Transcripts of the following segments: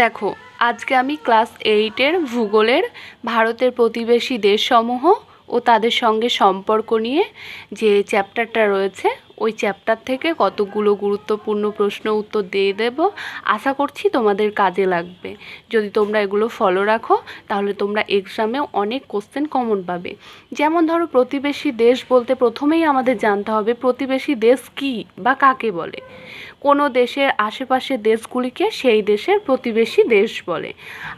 দেখো, আজকে আমি ক্লাস 8-এর ভূগোলের ভারতের প্রতিবেশী দেশসমূহ ও তাদের সঙ্গে সম্পর্ক নিয়ে যে চ্যাপ্টারটা রয়েছে ওই চ্যাপ্টার থেকে কতগুলো গুরুত্বপূর্ণ প্রশ্ন উত্তর দিয়ে দেব। আশা করছি তোমাদের কাজে লাগবে। যদি তোমরা এগুলো ফলো রাখো তাহলে তোমরা এক্সামেও অনেক কোশ্চেন কমন পাবে। যেমন ধরো, প্রতিবেশী দেশ বলতে প্রথমেই আমাদের জানতে হবে প্রতিবেশী দেশ কী বা কাকে বলে। কোনো দেশের আশেপাশের দেশগুলিকে সেই দেশের প্রতিবেশী দেশ বলে।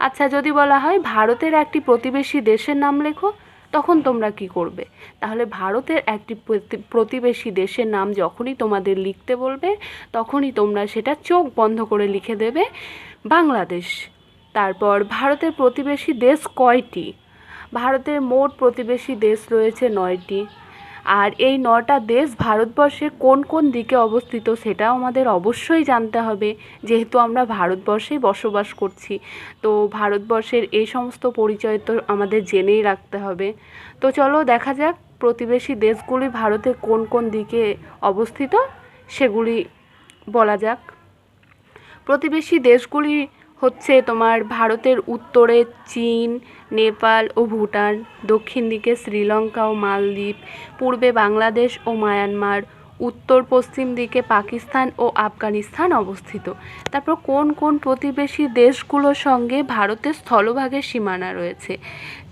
আচ্ছা, যদি বলা হয় ভারতের একটি প্রতিবেশী দেশের নাম লেখো, তখন তোমরা কি করবে? তাহলে ভারতের একটি প্রতিবেশী দেশের নাম যখনই তোমাদের লিখতে বলবে তখনই তোমরা সেটা চোখ বন্ধ করে লিখে দেবে বাংলাদেশ। তারপর ভারতের প্রতিবেশী দেশ কয়টি? ভারতের মোট প্রতিবেশী দেশ রয়েছে 9টি। আর এই 9টা দেশ ভারতবর্ষের কোন কোন দিকে অবস্থিত সেটাও আমাদের অবশ্যই জানতে হবে, যেহেতু আমরা ভারতবর্ষেই বসবাস করছি। তো ভারতবর্ষের এই সমস্ত পরিচয় তো আমাদের জেনেই রাখতে হবে। তো চলো দেখা যাক প্রতিবেশী দেশগুলি ভারতের কোন কোন দিকে অবস্থিত সেগুলি বলা যাক। প্রতিবেশী দেশগুলি হচ্ছে তোমার ভারতের উত্তরে চীন, নেপাল ও ভুটান, দক্ষিণ দিকে শ্রীলঙ্কা ও মালদ্বীপ, পূর্বে বাংলাদেশ ও মায়ানমার, উত্তর পশ্চিম দিকে পাকিস্তান ও আফগানিস্তান অবস্থিত। তারপর কোন কোন প্রতিবেশী দেশগুলোর সঙ্গে ভারতের স্থলভাগের সীমানা রয়েছে?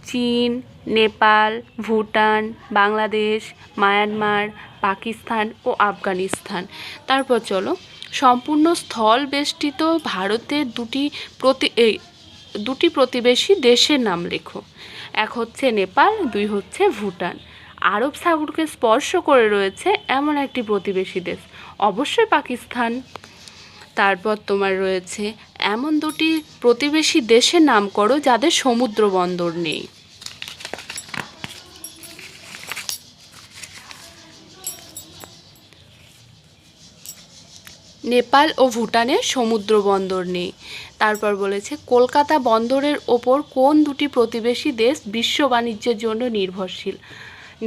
চীন, নেপাল, ভুটান, বাংলাদেশ, মায়ানমার, পাকিস্তান ও আফগানিস্তান। তারপর চলো সম্পূর্ণ স্থল বেষ্টিত ভারতের দুটি প্রতিবেশী দেশের নাম লেখো। এক হচ্ছে নেপাল, 2 হচ্ছে ভুটান। আরব সাগরকে স্পর্শ করে রয়েছে এমন একটি প্রতিবেশী দেশ, অবশ্যই পাকিস্তান। তারপর তোমার রয়েছে এমন 2টি প্রতিবেশী দেশের নাম করো যাদের সমুদ্র বন্দর নেই। নেপাল ও ভুটানের সমুদ্র বন্দর নেই। তারপর বলেছে কলকাতা বন্দরের ওপর কোন 2টি প্রতিবেশী দেশ বিশ্ব বাণিজ্যের জন্য নির্ভরশীল?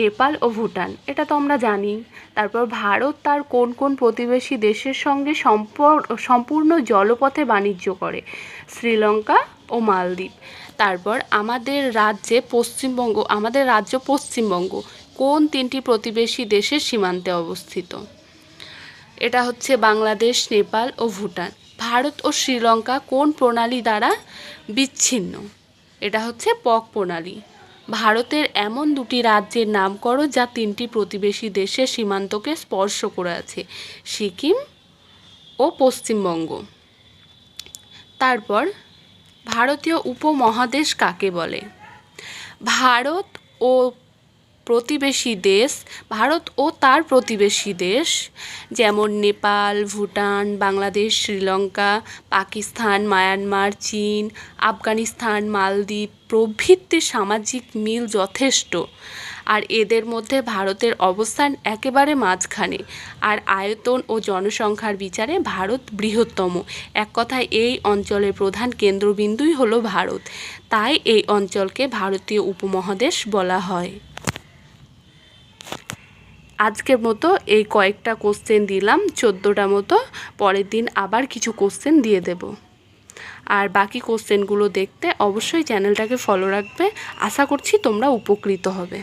নেপাল ও ভুটান, এটা তো আমরা জানি। তারপর ভারত তার কোন কোন প্রতিবেশী দেশের সঙ্গে সম্পূর্ণ জলপথে বাণিজ্য করে? শ্রীলঙ্কা ও মালদ্বীপ। তারপর আমাদের রাজ্য পশ্চিমবঙ্গ কোন 3টি প্রতিবেশী দেশের সীমান্তে অবস্থিত? এটা হচ্ছে বাংলাদেশ, নেপাল ও ভুটান। ভারত ও শ্রীলঙ্কা কোন প্রণালী দ্বারা বিচ্ছিন্ন? এটা হচ্ছে পক প্রণালী। ভারতের এমন 2টি রাজ্যের নাম করো যা 3টি প্রতিবেশী দেশের সীমান্তকে স্পর্শ করে আছে? সিকিম ও পশ্চিমবঙ্গ। তারপর ভারতীয় উপমহাদেশ কাকে বলে? ভারত ও তার প্রতিবেশী দেশ যেমন নেপাল, ভুটান, বাংলাদেশ, শ্রীলঙ্কা, পাকিস্তান, মায়ানমার, চীন, আফগানিস্তান, মালদ্বীপ প্রভৃতির সামাজিক মিল যথেষ্ট। আর এদের মধ্যে ভারতের অবস্থান একেবারে মাঝখানে। আর আয়তন ও জনসংখ্যার বিচারে ভারত বৃহত্তম। এক কথায় এই অঞ্চলের প্রধান কেন্দ্রবিন্দুই হলো ভারত। তাই এই অঞ্চলকে ভারতীয় উপমহাদেশ বলা হয়। আজকের মতো এই কয়েকটা কোশ্চেন দিলাম, 14টা মতো। পরের দিন আবার কিছু কোশ্চেন দিয়ে দেব। আর বাকি কোশ্চেনগুলো দেখতে অবশ্যই চ্যানেলটাকে ফলো রাখবে। আশা করছি তোমরা উপকৃত হবে।